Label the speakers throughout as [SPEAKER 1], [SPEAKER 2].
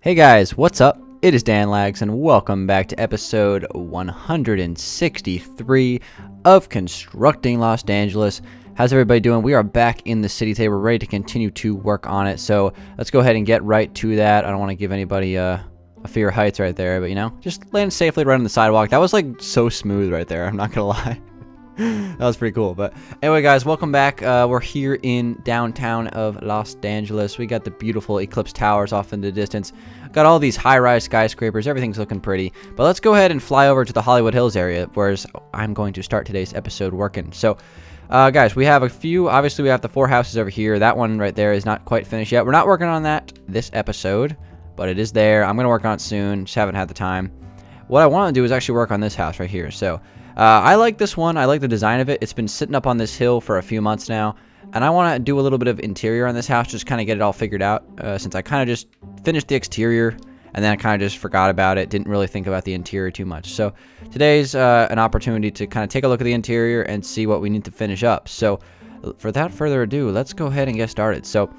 [SPEAKER 1] Hey guys, what's up? It is Danlags, and welcome back to episode 163 of Constructing Los Angeles. How's everybody doing? We are back in the city today. We're ready to continue to work on it, so let's go ahead and get right to that. I don't want to give anybody a fear of heights right there, but you know, just land safely right on the sidewalk. That was like so smooth right there, I'm not gonna lie. That was pretty cool. But anyway, guys, welcome back. We're here in downtown of Los Angeles. We got the beautiful Eclipse Towers off in the distance. Got all these high-rise skyscrapers. Everything's looking pretty. But let's go ahead and fly over to the Hollywood Hills area, where I'm going to start today's episode working. So, guys, we have a few. Obviously, we have the 4 houses over here. That one right there is not quite finished yet. We're not working on that this episode, but it is there. I'm going to work on it soon. Just haven't had the time. What I want to do is actually work on this house right here. So, I like this one. I like the design of it. It's been sitting up on this hill for a few months now, and I want to do a little bit of interior on this house, just kind of get it all figured out, since I kind of just finished the exterior, and then I kind of just forgot about it, didn't really think about the interior too much. So today's an opportunity to kind of take a look at the interior and see what we need to finish up. So without further ado, let's go ahead and get started. So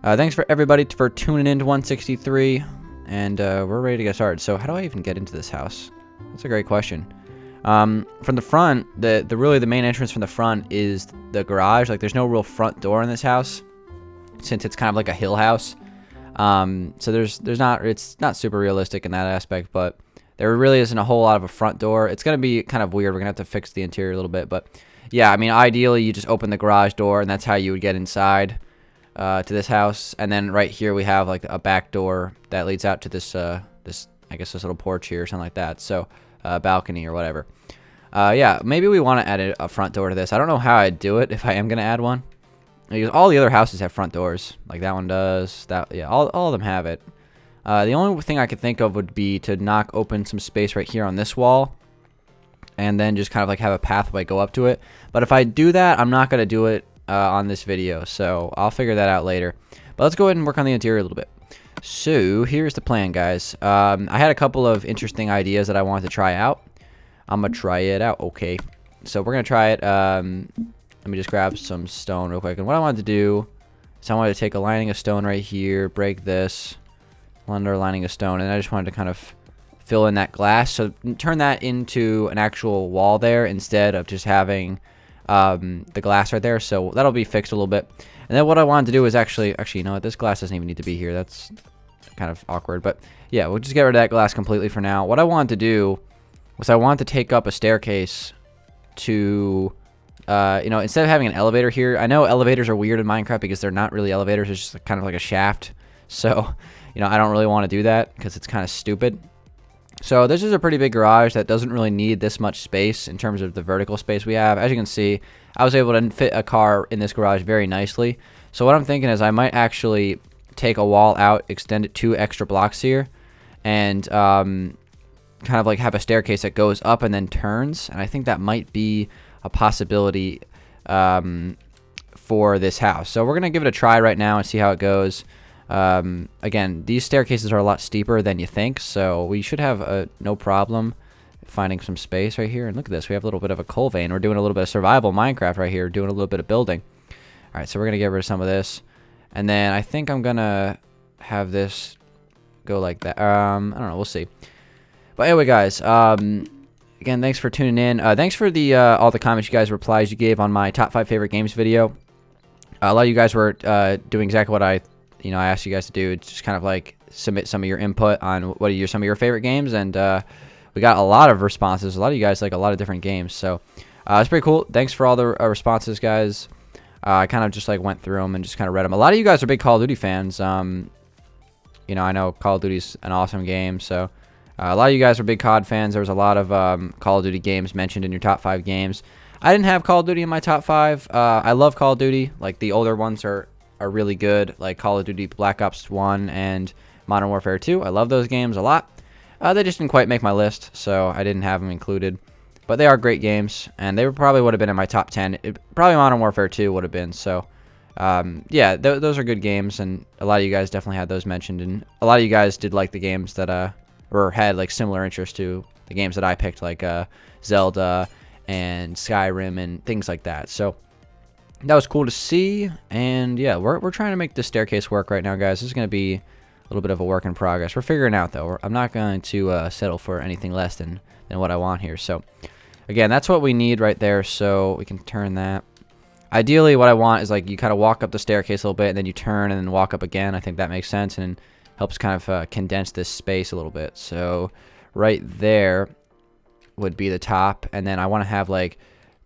[SPEAKER 1] thanks for everybody for tuning in to 163, and we're ready to get started. So how do I even get into this house? That's a great question. From the front, really the main entrance from the front is the garage. Like, there's no real front door in this house, since it's kind of like a hill house. So it's not super realistic in that aspect, but there really isn't a whole lot of a front door. It's gonna be kind of weird. We're gonna have to fix the interior a little bit, but yeah, I mean, ideally you just open the garage door, and that's how you would get inside to this house. And then right here we have like a back door that leads out to this I guess this little porch here or something like that. So balcony or whatever. Yeah, maybe we want to add a front door to this. I don't know how I'd do it if I am going to add one, because all the other houses have front doors. Like that one does. Yeah, all of them have it. The only thing I could think of would be to knock open some space right here on this wall, and then just kind of like have a pathway go up to it. But if I do that, I'm not going to do it on this video, so I'll figure that out later. But let's go ahead and work on the interior a little bit. So here's the plan, guys. I had a couple of interesting ideas that I wanted to try out. I'm gonna try it out. Okay, so we're gonna try it. Let me just grab some stone real quick. And what I wanted to do is I wanted to take a lining of stone right here, break this, another lining of stone, and I just wanted to kind of fill in that glass. So turn that into an actual wall there instead of just having the glass right there. So that'll be fixed a little bit. And then what I wanted to do is actually, you know what? This glass doesn't even need to be here. That's kind of awkward. But yeah, we'll just get rid of that glass completely for now. What I wanted to do was I wanted to take up a staircase to, you know, instead of having an elevator here. I know elevators are weird in Minecraft because they're not really elevators. It's just kind of like a shaft. So, you know, I don't really want to do that because it's kind of stupid. So this is a pretty big garage that doesn't really need this much space in terms of the vertical space we have. As you can see, I was able to fit a car in this garage very nicely. So what I'm thinking is I might actually take a wall out, extend it 2 extra blocks here, and kind of like have a staircase that goes up and then turns. And I think that might be a possibility for this house. So we're going to give it a try right now and see how it goes. Again, these staircases are a lot steeper than you think, so we should have no problem finding some space right here. And look at this, we have a little bit of a coal vein. We're doing a little bit of survival Minecraft right here, doing a little bit of building. All right, so we're gonna get rid of some of this, and then I think I'm gonna have this go like that. I don't know, we'll see. But anyway, guys, again, thanks for tuning in. Thanks for the all the comments you guys, replies you gave on my top 5 favorite games video. A lot of you guys were doing exactly what I asked you guys to do. It's just kind of like submit some of your input on what are some of your favorite games, and we got a lot of responses. A lot of you guys like a lot of different games, so it's pretty cool. Thanks for all the responses, guys. I kind of just like went through them and just kind of read them. A lot of you guys are big Call of Duty fans. You know, I know Call of Duty's an awesome game, so a lot of you guys are big COD fans. There was a lot of Call of Duty games mentioned in your top 5 games. I didn't have Call of Duty in my top 5. I love Call of Duty. Like, the older ones are really good, like Call of Duty Black Ops 1 and Modern Warfare 2. I love those games a lot. They just didn't quite make my list, so I didn't have them included. But they are great games, and they probably would have been in my top 10. Probably Modern Warfare 2 would have been. So, yeah, those are good games, and a lot of you guys definitely had those mentioned. And a lot of you guys did like the games that or had like similar interest to the games that I picked, like Zelda and Skyrim and things like that. So that was cool to see. And yeah, we're trying to make the staircase work right now, guys. This is going to be little bit of a work in progress. We're figuring out though. I'm not going to settle for anything less than what I want here. So again, that's what we need right there. So we can turn that. Ideally, what I want is like you kind of walk up the staircase a little bit, and then you turn and then walk up again. I think that makes sense and helps kind of condense this space a little bit. So right there would be the top, and then I want to have like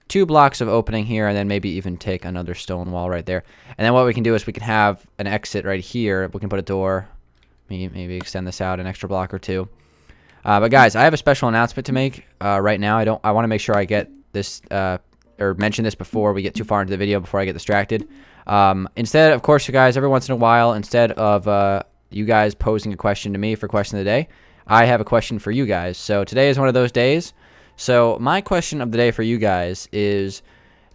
[SPEAKER 1] 2 blocks of opening here, and then maybe even take another stone wall right there. And then what we can do is we can have an exit right here. We can put a door, maybe extend this out an extra block or 2. But guys, I have a special announcement to make right now. I want to make sure I get this or mention this before we get too far into the video, before I get distracted. Instead, of course, you guys, every once in a while, instead of you guys posing a question to me for question of the day, I have a question for you guys. So today is one of those days. So my question of the day for you guys is,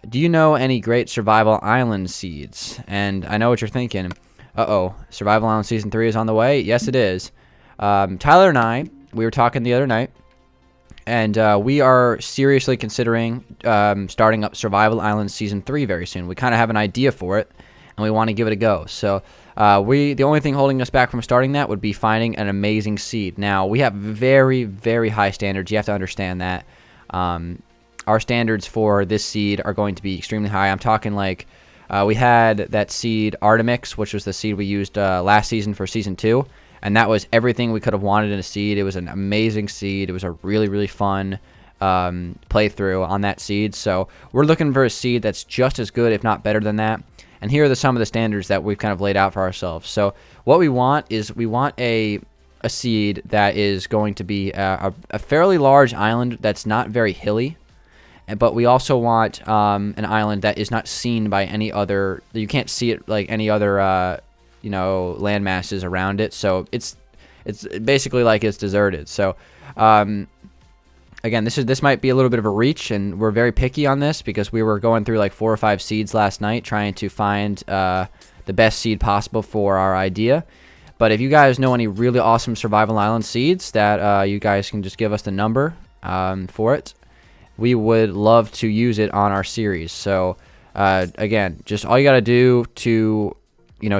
[SPEAKER 1] do you know any great Survival Island seeds? And I know what you're thinking. Uh-oh, Survival Island Season 3 is on the way? Yes, it is. Tyler and I, we were talking the other night, and we are seriously considering starting up Survival Island Season 3 very soon. We kind of have an idea for it, and we want to give it a go. So the only thing holding us back from starting that would be finding an amazing seed. Now, we have very, very high standards. You have to understand that. Our standards for this seed are going to be extremely high. I'm talking like we had that seed Artemix, which was the seed we used last season for Season 2. And that was everything we could have wanted in a seed. It was an amazing seed. It was a really, really fun playthrough on that seed. So we're looking for a seed that's just as good, if not better than that. And here are some of the standards that we've kind of laid out for ourselves. So what we want is we want a seed that is going to be a fairly large island that's not very hilly. But we also want an island that is not seen by any other... You can't see it like any other... land masses around it, so it's basically like it's deserted. So again, this might be a little bit of a reach, and we're very picky on this because we were going through like 4 or 5 seeds last night trying to find the best seed possible for our idea. But if you guys know any really awesome Survival Island seeds that you guys can just give us the number for it, we would love to use it on our series. So again, just all you got to do to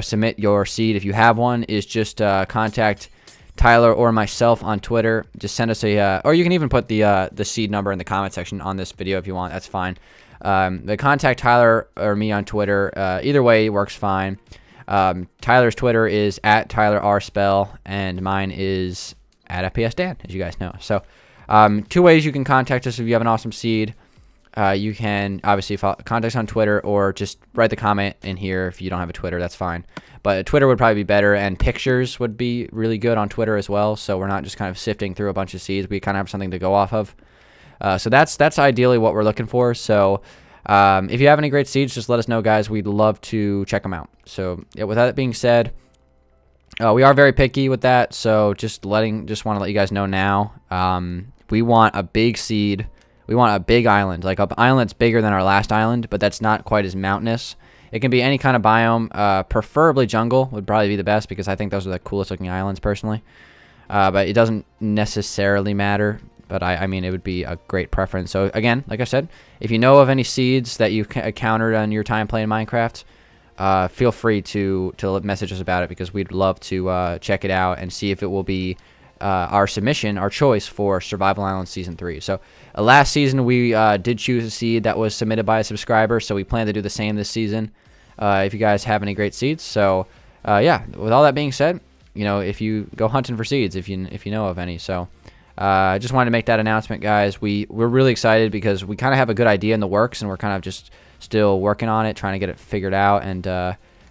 [SPEAKER 1] submit your seed, if you have one, is just contact Tyler or myself on Twitter. Just send us or you can even put the seed number in the comment section on this video if you want. That's fine. But contact Tyler or me on Twitter. Either way works fine. Tyler's Twitter is @TylerRSpell, and mine is @FPSDan, as you guys know. So 2 ways you can contact us if you have an awesome seed. You can obviously contact us on Twitter, or just write the comment in here if you don't have a Twitter. That's fine. But Twitter would probably be better, and pictures would be really good on Twitter as well. So we're not just kind of sifting through a bunch of seeds. We kind of have something to go off of. So that's ideally what we're looking for. So if you have any great seeds, just let us know, guys. We'd love to check them out. So yeah, with that being said, we are very picky with that. So just want to let you guys know now. We want a big seed. We want a big island, like an island that's bigger than our last island, but that's not quite as mountainous. It can be any kind of biome, preferably jungle would probably be the best, because I think those are the coolest looking islands personally. But it doesn't necessarily matter, but I mean, it would be a great preference. So again, like I said, if you know of any seeds that you've encountered on your time playing Minecraft, feel free to message us about it, because we'd love to check it out and see if it will be our submission, our choice for Survival Island Season 3. So last season we did choose a seed that was submitted by a subscriber, so we plan to do the same this season if you guys have any great seeds. So yeah, with all that being said, if you go hunting for seeds, if you know of any. So I just wanted to make that announcement, guys. We're really excited because we kind of have a good idea in the works, and we're kind of just still working on it, trying to get it figured out and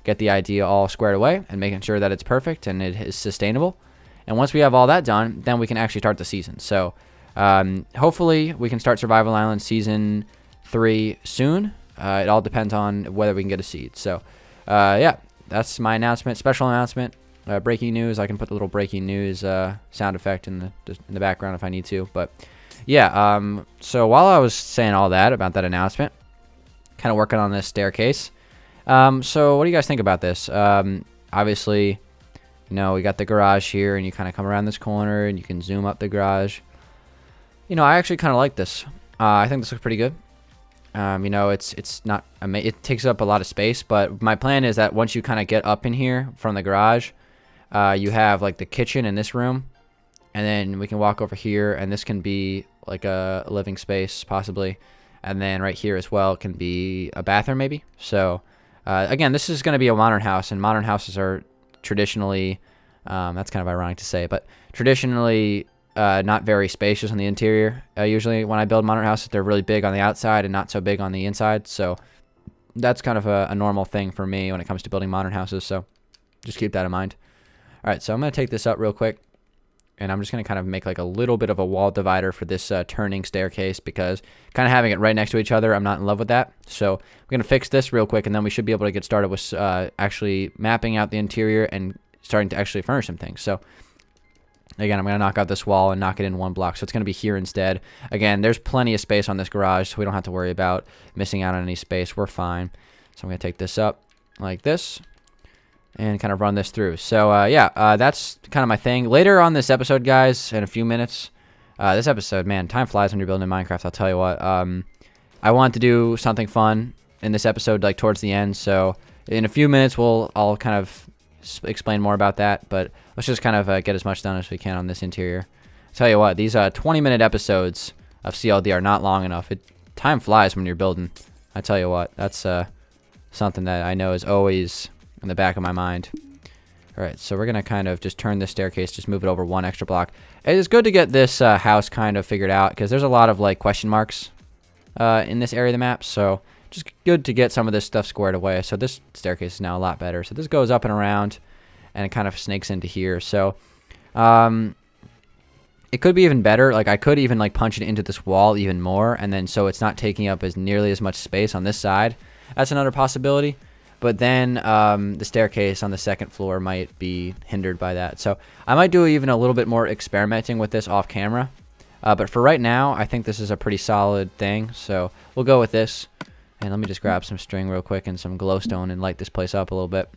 [SPEAKER 1] get the idea all squared away and making sure that it's perfect and it is sustainable. And once we have all that done, then we can actually start the season. So hopefully we can start Survival Island Season 3 soon. It all depends on whether we can get a seed. So yeah, that's my announcement, special announcement. Breaking news. I can put the little breaking news sound effect in the background if I need to. But yeah, so while I was saying all that about that announcement, kind of working on this staircase. So what do you guys think about this? Obviously, we got the garage here, and you kind of come around this corner, and you can zoom up the garage. I actually kind of like this. I think this looks pretty good. It's not, it takes up a lot of space, but my plan is that once you kind of get up in here from the garage, you have like the kitchen in this room, and then we can walk over here, and this can be like a living space possibly, and then right here as well can be a bathroom maybe. So again, this is going to be a modern house, and modern houses are traditionally, that's kind of ironic to say, but traditionally not very spacious on the interior. Usually when I build modern houses, they're really big on the outside and not so big on the inside. So that's kind of a normal thing for me when it comes to building modern houses. So just keep that in mind. All right, so I'm going to take this up real quick, and I'm just going to kind of make like a little bit of a wall divider for this turning staircase, because kind of having it right next to each other, I'm not in love with that. So I'm going to fix this real quick, and then we should be able to get started with actually mapping out the interior and starting to actually furnish some things. So again, I'm going to knock out this wall and knock it in one block. So it's going to be here instead. Again, there's plenty of space on this garage, so we don't have to worry about missing out on any space. We're fine. So I'm going to take this up like this and kind of run this through. So yeah, that's kind of my thing. Later on this episode, guys, in a few minutes, this episode, man, time flies when you're building in Minecraft, I'll tell you what. I want to do something fun in this episode, like towards the end. So in a few minutes, I'll kind of explain more about that, but let's just kind of get as much done as we can on this interior. I'll tell you what, these 20-minute episodes of CLD are not long enough. Time flies when you're building. I tell you what, that's something that I know is always in the back of my mind. All right, so we're gonna kind of just turn this staircase, just move it over one extra block. It is good to get this house kind of figured out, because there's a lot of like question marks in this area of the map. So just good to get some of this stuff squared away. So this staircase is now a lot better. So this goes up and around, and it kind of snakes into here. So it could be even better. Like I could even like punch it into this wall even more, and then so it's not taking up as nearly as much space on this side. That's another possibility. But then the staircase on the second floor might be hindered by that. So I might do even a little bit more experimenting with this off camera. But for right now, I think this is a pretty solid thing. So we'll go with this. And let me just grab some string real quick and some glowstone and light this place up a little bit.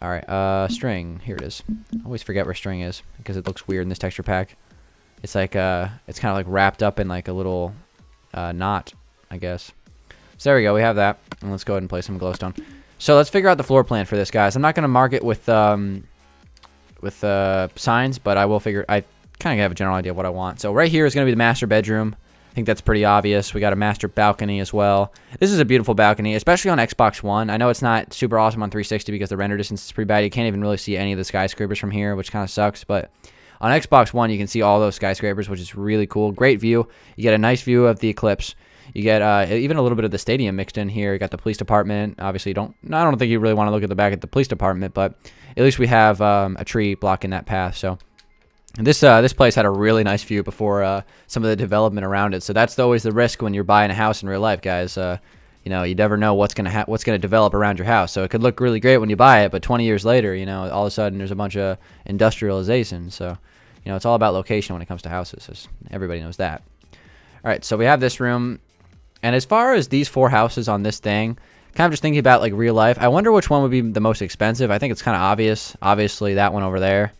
[SPEAKER 1] All right, string. Here it is. I always forget where string is because it looks weird in this texture pack. It's like it's kind of like wrapped up in like a little knot, I guess. So there we go. We have that. And let's go ahead and place some glowstone. So let's figure out the floor plan for this, guys. I'm not going to mark it with signs, but I will figure. I kind of have a general idea of what I want. So right here is going to be the master bedroom. I think that's pretty obvious. We got a master balcony as well. This is a beautiful balcony, especially on Xbox One. I know it's not super awesome on 360 because the render distance is pretty bad. You can't even really see any of the skyscrapers from here, which kind of sucks. But on Xbox One, you can see all those skyscrapers, which is really cool. Great view. You get a nice view of the eclipse. You get even a little bit of the stadium mixed in here. You got the police department. Obviously, I don't think you really want to look at the back at the police department, but at least we have a tree blocking that path. So this place had a really nice view before some of the development around it. So that's always the risk when you're buying a house in real life, guys. You know, you never know what's gonna develop around your house. So it could look really great when you buy it, but 20 years later, you know, all of a sudden there's a bunch of industrialization. So you know, it's all about location when it comes to houses. Everybody knows that. All right, so we have this room. And as far as these 4 houses on this thing, kind of just thinking about like real life, I wonder which one would be the most expensive. I think it's kind of obvious. Obviously, that one over there,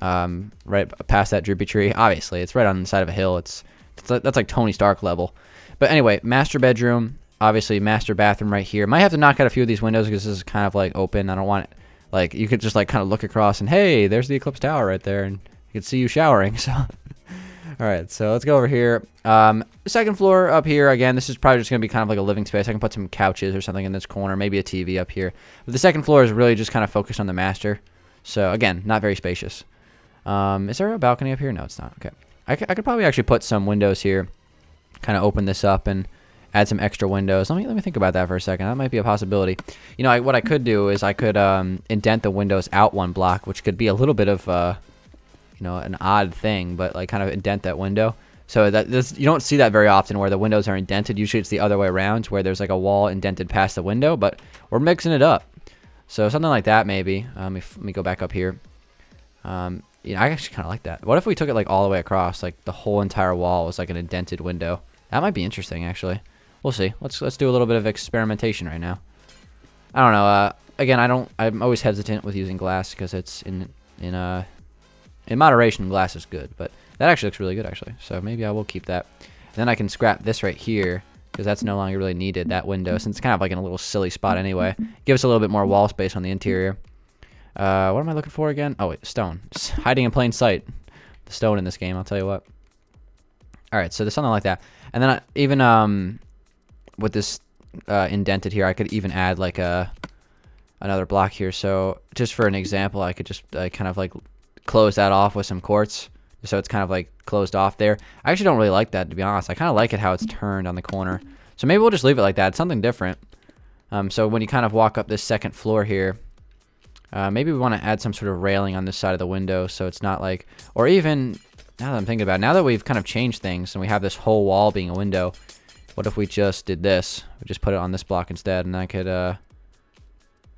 [SPEAKER 1] right past that droopy tree. Obviously, it's right on the side of a hill. That's like Tony Stark level. But anyway, master bedroom, obviously master bathroom right here. Might have to knock out a few of these windows because this is kind of like open. I don't want it, like you could just like kind of look across and hey, there's the Eclipse Tower right there, and you can see you showering. So. All right, so let's go over here. Second floor up here, again, this is probably just going to be kind of like a living space. I can put some couches or something in this corner, maybe a TV up here. But the second floor is really just kind of focused on the master. So, again, not very spacious. Is there a balcony up here? No, it's not. Okay. I could probably actually put some windows here, kind of open this up and add some extra windows. Let me think about that for a second. That might be a possibility. You know, what I could do is I could indent the windows out one block, which could be a little bit of... you know, an odd thing, but like kind of indent that window. So that you don't see that very often where the windows are indented. Usually it's the other way around where there's like a wall indented past the window, but we're mixing it up. So something like that maybe. Let me go back up here. You know, I actually kind of like that. What if we took it like all the way across, like the whole entire wall was like an indented window? That might be interesting actually. We'll see. Let's do a little bit of experimentation right now. I don't know. Again, I'm always hesitant with using glass because it's in moderation, glass is good, but that actually looks really good, actually. So maybe I will keep that. And then I can scrap this right here because that's no longer really needed, that window, since it's kind of like in a little silly spot anyway. Give us a little bit more wall space on the interior. What am I looking for again? Oh, wait, stone. It's hiding in plain sight. The stone in this game, I'll tell you what. All right, so there's something like that. And then even with this indented here, I could even add like another block here. So just for an example, I could just kind of like close that off with some quartz. So it's kind of like closed off there. I actually don't really like that, to be honest. I kind of like it how it's turned on the corner. So maybe we'll just leave it like that. It's something different. So when you kind of walk up this second floor here, maybe we want to add some sort of railing on this side of the window so it's not like, or even, now that I'm thinking about it, now that we've kind of changed things and we have this whole wall being a window, what if we just did this? We just put it on this block instead, and I could, I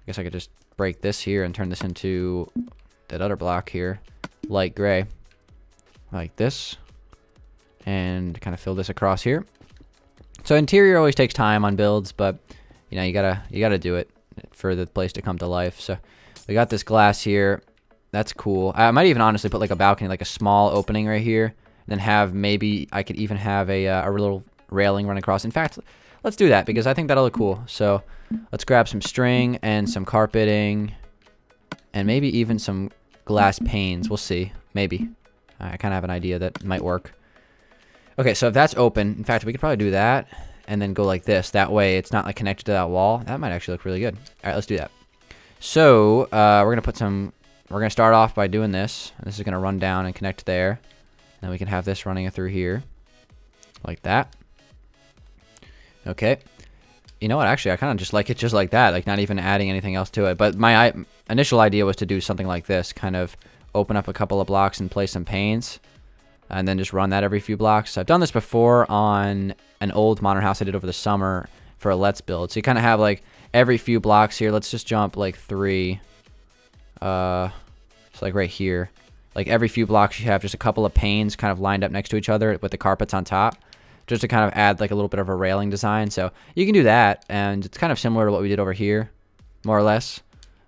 [SPEAKER 1] guess I could just break this here and turn this into that other block here, light gray, like this, and kind of fill this across here. So interior always takes time on builds, but you know, you gotta do it for the place to come to life. So we got this glass here. That's cool. I might even honestly put like a balcony, like a small opening right here, and then have, maybe I could even have a little railing run across. In fact, let's do that because I think that'll look cool. So let's grab some string and some carpeting and maybe even some glass panes. We'll see. Maybe. I kind of have an idea that might work. Okay, so if that's open, in fact, we could probably do that and then go like this. That way it's not like connected to that wall. That might actually look really good. All right, let's do that. So we're going to put some, we're going to start off by doing this. And this is going to run down and connect there. And then we can have this running through here like that. Okay. You know what? Actually, I kind of just like it just like that, like not even adding anything else to it. But my initial idea was to do something like this, kind of open up a couple of blocks and place some panes, and then just run that every few blocks. I've done this before on an old modern house I did over the summer for a Let's Build. So you kind of have like every few blocks here. Let's just jump like 3. So like right here. Like every few blocks you have just a couple of panes kind of lined up next to each other with the carpets on top, just to kind of add like a little bit of a railing design. So you can do that, and it's kind of similar to what we did over here, more or less.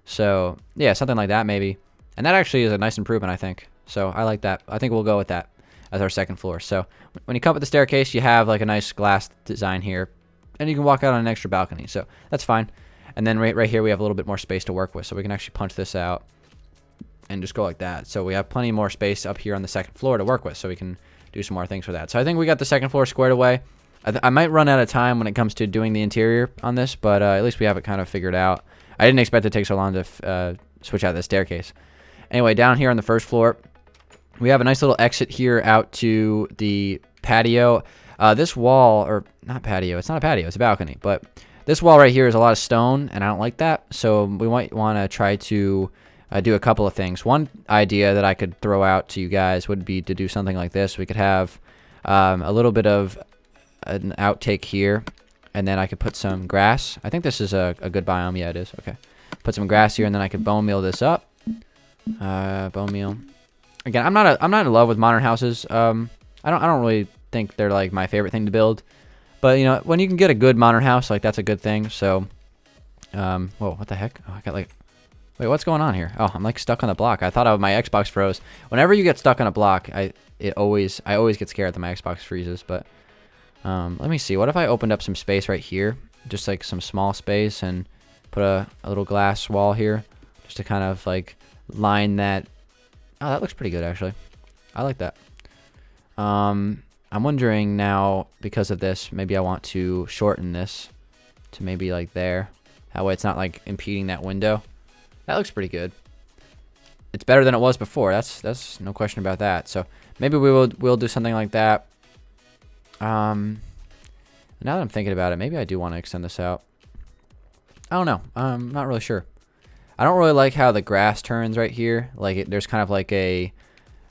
[SPEAKER 1] So yeah, something like that maybe. And that actually is a nice improvement, I think. So I like that. I think we'll go with that as our second floor. So when you come up the staircase, you have like a nice glass design here, and you can walk out on an extra balcony. So that's fine. And then right here we have a little bit more space to work with, so we can actually punch this out and just go like that. So we have plenty more space up here on the second floor to work with, so we can do some more things for that. So I think we got the second floor squared away. I might run out of time when it comes to doing the interior on this, but at least we have it kind of figured out. I didn't expect it to take so long to switch out the staircase. Anyway, down here on the first floor, we have a nice little exit here out to the patio. This wall, or not patio, it's not a patio, it's a balcony, but this wall right here is a lot of stone, and I don't like that. So we might want to try to do a couple of things. One idea that I could throw out to you guys would be to do something like this. We could have a little bit of an outtake here, and then I could put some grass. I think this is a good biome. Yeah, it is. Okay. Put some grass here, and then I could bone meal this up. Bone meal. Again, I'm not in love with modern houses. I don't really think they're like my favorite thing to build. But you know, when you can get a good modern house, like that's a good thing. So, whoa, what the heck? Oh, I got like. Wait, what's going on here? Oh, I'm like stuck on the block. I thought my Xbox froze. Whenever you get stuck on a block, I always get scared that my Xbox freezes. But let me see. What if I opened up some space right here, just like some small space, and put a little glass wall here, just to kind of like line that. Oh, that looks pretty good actually. I like that. I'm wondering now, because of this, maybe I want to shorten this to maybe like there. That way it's not like impeding that window. That looks pretty good. It's better than it was before. That's no question about that. So maybe we'll do something like that. Now that I'm thinking about it, maybe I do want to extend this out. I don't know. I'm not really sure. I don't really like how the grass turns right here. Like there's kind of like a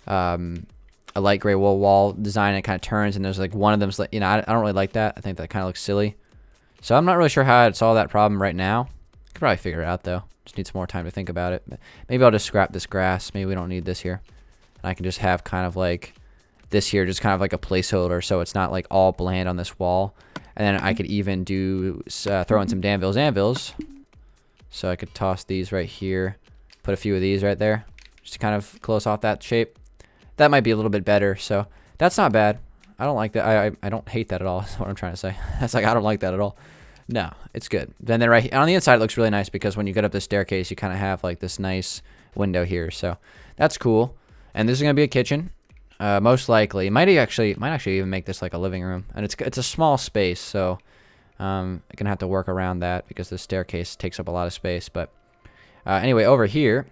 [SPEAKER 1] light gray wool wall design. And it kind of turns, and there's like one of them's like, you know, I don't really like that. I think that kind of looks silly. So I'm not really sure how I'd solve that problem right now. Could probably figure it out though. Just need some more time to think about it. But maybe I'll just scrap this grass. Maybe we don't need this here. And I can just have kind of like this here, just kind of like a placeholder, so it's not like all bland on this wall. And then I could even do throw in some Danville's anvils. So I could toss these right here, put a few of these right there, just to kind of close off that shape. That might be a little bit better. So that's not bad. I don't like that. I don't hate that at all. That's what I'm trying to say. That's like, I don't like that at all. No, it's good. Then right on the inside, it looks really nice because when you get up the staircase, you kind of have like this nice window here. So that's cool. And this is gonna be a kitchen, most likely. Might actually even make this like a living room. And it's a small space, so I'm gonna have to work around that because the staircase takes up a lot of space. But anyway, over here,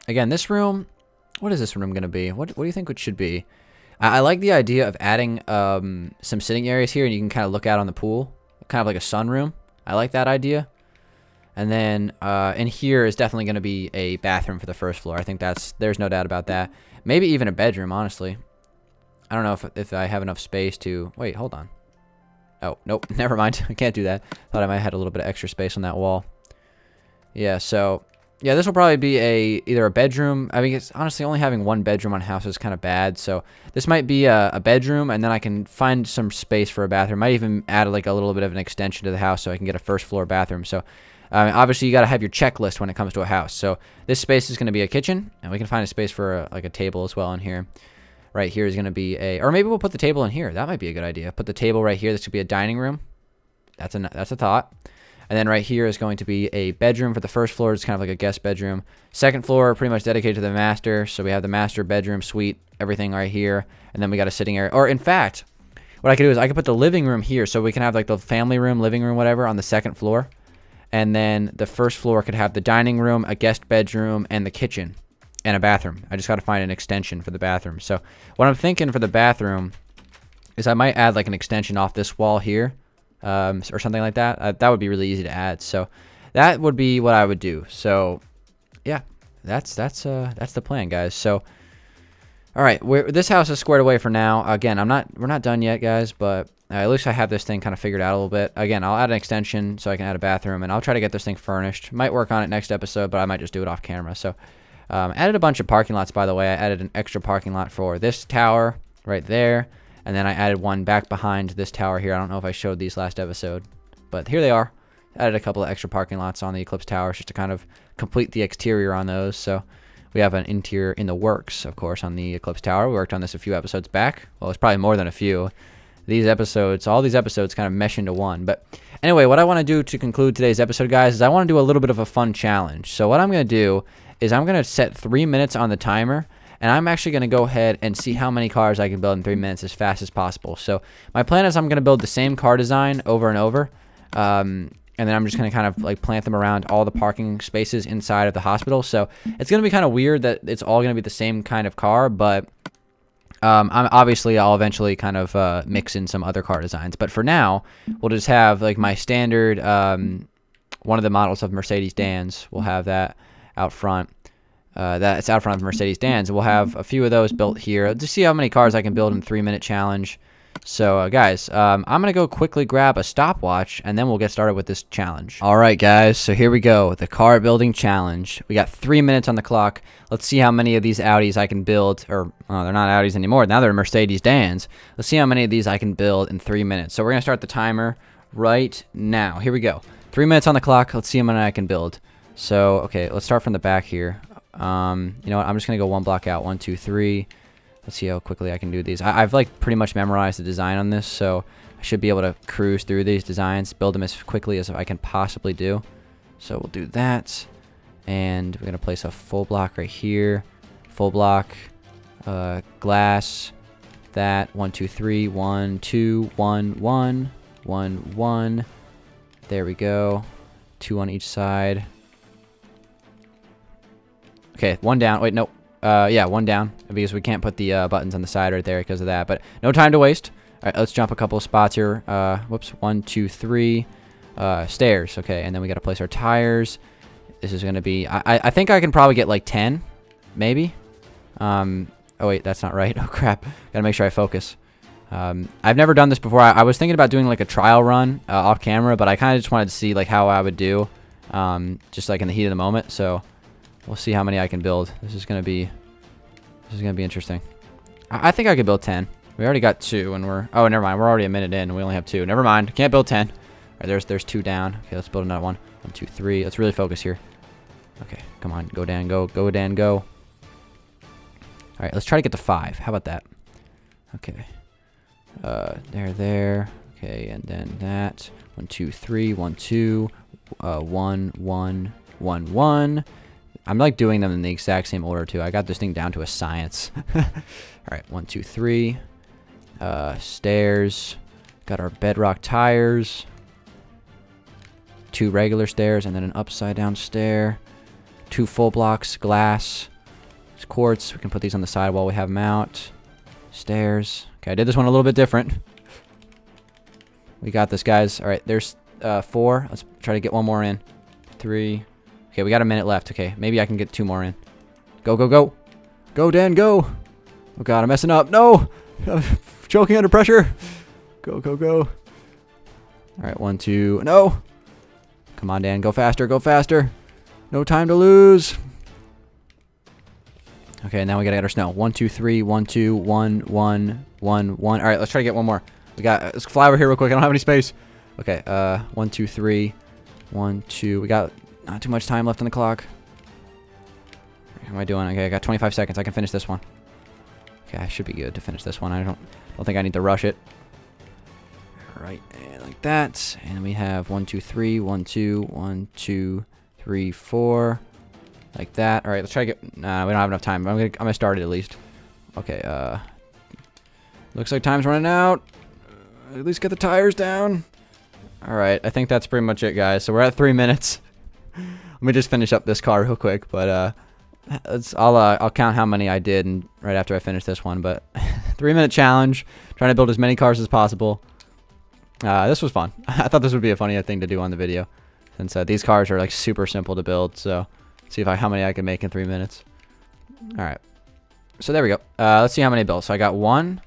[SPEAKER 1] again, this room. What is this room gonna be? What do you think it should be? I like the idea of adding some sitting areas here, and you can kind of look out on the pool. Kind of like a sunroom. I like that idea. And then in here is definitely going to be a bathroom for the first floor. I think there's no doubt about that. Maybe even a bedroom, honestly. I don't know if I have enough space to... Wait, hold on. Oh, nope. Never mind. I can't do that. Thought I might have had a little bit of extra space on that wall. Yeah, so... Yeah, this will probably be either a bedroom. I mean, it's honestly only having one bedroom on a house is kind of bad. So this might be a bedroom, and then I can find some space for a bathroom. Might even add like a little bit of an extension to the house so I can get a first floor bathroom. So obviously you got to have your checklist when it comes to a house. So this space is going to be a kitchen, and we can find a space for like a table as well in here. Right here is going to be or maybe we'll put the table in here. That might be a good idea. Put the table right here. This could be a dining room. That's a thought. And then right here is going to be a bedroom for the first floor. It's kind of like a guest bedroom. Second floor, pretty much dedicated to the master. So we have the master bedroom, suite, everything right here. And then we got a sitting area. Or in fact, what I could do is I could put the living room here. So we can have like the family room, living room, whatever on the second floor. And then the first floor could have the dining room, a guest bedroom, and the kitchen, and a bathroom. I just got to find an extension for the bathroom. So what I'm thinking for the bathroom is I might add like an extension off this wall here. Or something like that. That would be really easy to add. So that would be what I would do. So yeah, that's the plan, guys. So all right, this house is squared away for now. Again, we're not done yet, guys, but at least I have this thing kind of figured out a little bit. Again, I'll add an extension so I can add a bathroom, and I'll try to get this thing furnished. Might work on it next episode, but I might just do it off camera. So added a bunch of parking lots, by the way. I added an extra parking lot for this tower right there. And then I added one back behind this tower here. I don't know if I showed these last episode, but here they are. Added a couple of extra parking lots on the Eclipse towers just to kind of complete the exterior on those. So we have an interior in the works, of course, on the Eclipse tower. We worked on this a few episodes back. Well, it's probably more than a few. All these episodes kind of mesh into one. But anyway, what I want to do to conclude today's episode, guys, is I want to do a little bit of a fun challenge. So what I'm going to do is I'm going to set 3 minutes on the timer. And I'm actually going to go ahead and see how many cars I can build in 3 minutes as fast as possible. So my plan is I'm going to build the same car design over and over. And then I'm just going to kind of like plant them around all the parking spaces inside of the hospital. So it's going to be kind of weird that it's all going to be the same kind of car. But I'll eventually kind of mix in some other car designs. But for now, we'll just have like my standard, one of the models of Mercedes-Benz. We'll have that out front. That's out front of Mercedes-Benz. We'll have a few of those built here to see how many cars I can build in a 3-minute challenge. So guys, I'm gonna go quickly grab a stopwatch and then we'll get started with this challenge. All right, guys, so here we go, the car building challenge. We got 3 minutes on the clock. Let's see how many of these Audis I can build, or they're not Audis anymore, now they're Mercedes-Benz. Let's see how many of these I can build in 3 minutes. So we're gonna start the timer right now. Here we go, 3 minutes on the clock. Let's see how many I can build. So okay, let's start from the back here. You know what, I'm just gonna go one block out. 1, 2, 3. Let's see how quickly I can do these. I've like pretty much memorized the design on this, so I should be able to cruise through these designs, build them as quickly as I can possibly do. So we'll do that, and we're gonna place a full block right here, full block, glass, that 1, 2, 3, 1, 2, 1, 1, 1, 1. There we go. 2 on each side. Okay, 1 down. Wait, nope. Yeah, 1 down, because we can't put the buttons on the side right there because of that. But no time to waste. All right, let's jump a couple of spots here. Whoops. 1, 2, 3. Stairs. Okay, and then we got to place our tires. This is going to be... I think I can probably get like 10, maybe. Oh, wait, that's not right. Oh, crap. Got to make sure I focus. I've never done this before. I was thinking about doing like a trial run off camera, but I kind of just wanted to see like how I would do, just like in the heat of the moment. So... we'll see how many I can build. This is gonna be interesting. I think I could build 10. We already got 2, and we're... oh, never mind. We're already a minute in, and we only have 2. Never mind. Can't build 10. All right, there's 2 down. Okay, let's build another one. 1, 2, 3. Let's really focus here. Okay, come on. Go, Dan. Go. Go, Dan. Go. All right, let's try to get to 5. How about that? Okay. There. Okay, and then that. 1, 2, 3, 1, 2, 1, 1, 1, 1. I'm like doing them in the exact same order too. I got this thing down to a science. All right, 1, 2, 3. Stairs. Got our bedrock tires. 2 regular stairs and then an upside down stair. 2 full blocks, glass. There's quartz. We can put these on the side while we have them out. Stairs. Okay, I did this one a little bit different. We got this, guys. All right, there's 4. Let's try to get one more in. 3. Okay, we got a minute left. Okay, maybe I can get 2 more in. Go, go, go. Go, Dan, go. Oh, God, I'm messing up. No. I'm choking under pressure. Go, go, go. All right, 1, 2. No. Come on, Dan. Go faster. Go faster. No time to lose. Okay, now we got to get our snow. 1, 2, 3. 1, 2, 1, 1, 1, 1. All right, let's try to get one more. Let's fly over here real quick. I don't have any space. Okay, 1, 2, 3. 1, 2. We got not too much time left on the clock. How am I doing? Okay, I got 25 seconds. I can finish this one. Okay, I should be good to finish this one. I don't think I need to rush it. All right, and like that. And we have 1, 2, 3. 1, 2, 1, 2, 3, 4. Like that. All right, let's try to get. Nah, we don't have enough time. I'm gonna start it at least. Okay. Looks like time's running out. At least get the tires down. All right, I think that's pretty much it, guys. So we're at 3 minutes. Let me just finish up this car real quick, but I'll count how many I did and right after I finish this one. But 3-minute challenge, trying to build as many cars as possible. This was fun. I thought this would be a funny thing to do on the video, since these cars are like super simple to build. So see how many I can make in 3 minutes. All right, so there we go. Let's see how many I built. So I got 1,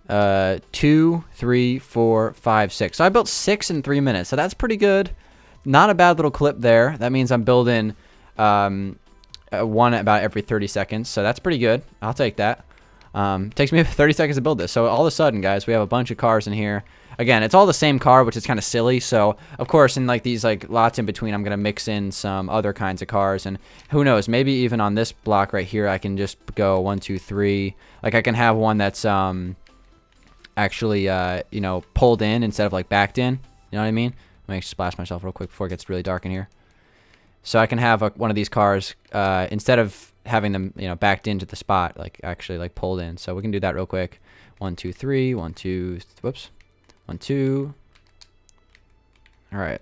[SPEAKER 1] 2, 3, 4, 5, 6. So I built 6 in 3 minutes. So that's pretty good. Not a bad little clip there. That means I'm building one about every 30 seconds. So that's pretty good. I'll take that. Takes me 30 seconds to build this. So all of a sudden, guys, we have a bunch of cars in here. Again, it's all the same car, which is kind of silly. So of course, in like these like lots in between, I'm gonna mix in some other kinds of cars, and who knows? Maybe even on this block right here, I can just go 1, 2, 3. Like I can have one that's actually you know, pulled in instead of like backed in. You know what I mean? Let me splash myself real quick before it gets really dark in here. So I can have one of these cars instead of having them, you know, backed into the spot, like actually like pulled in. So we can do that real quick. 1, 2, 3. 1, 2. Whoops. 1, 2. All right.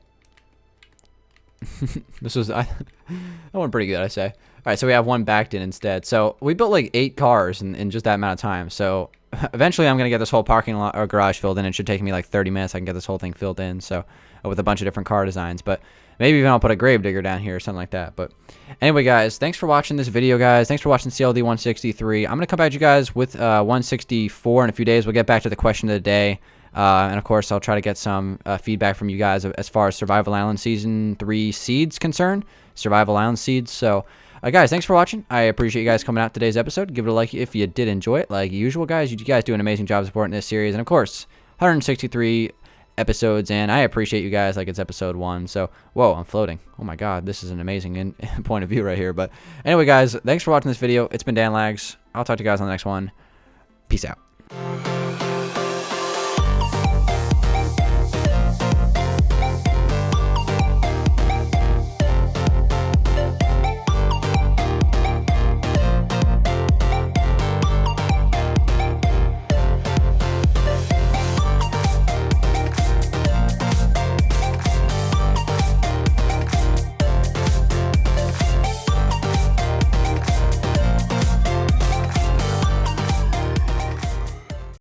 [SPEAKER 1] This was that went pretty good, I say. All right, so we have one backed in instead. So we built like 8 cars in just that amount of time. So eventually I'm gonna get this whole parking lot or garage filled in. It should take me like 30 minutes. I can get this whole thing filled in. So with a bunch of different car designs, but maybe even I'll put a grave digger down here or something like that. But anyway, guys, thanks for watching this video, guys. Thanks for watching CLD 163. I'm going to come back to you guys with 164 in a few days. We'll get back to the question of the day. And, of course, I'll try to get some feedback from you guys as far as Survival Island Season 3 seeds concerned. Survival Island seeds. So, guys, thanks for watching. I appreciate you guys coming out today's episode. Give it a like if you did enjoy it. Like usual, guys, you guys do an amazing job supporting this series. And, of course, 163 episodes in. I appreciate you guys like it's episode 1. So, whoa, I'm floating. Oh my god, this is an amazing point of view right here. But anyway, guys, thanks for watching this video. It's been Dan Lags. I'll talk to you guys on the next one. Peace out.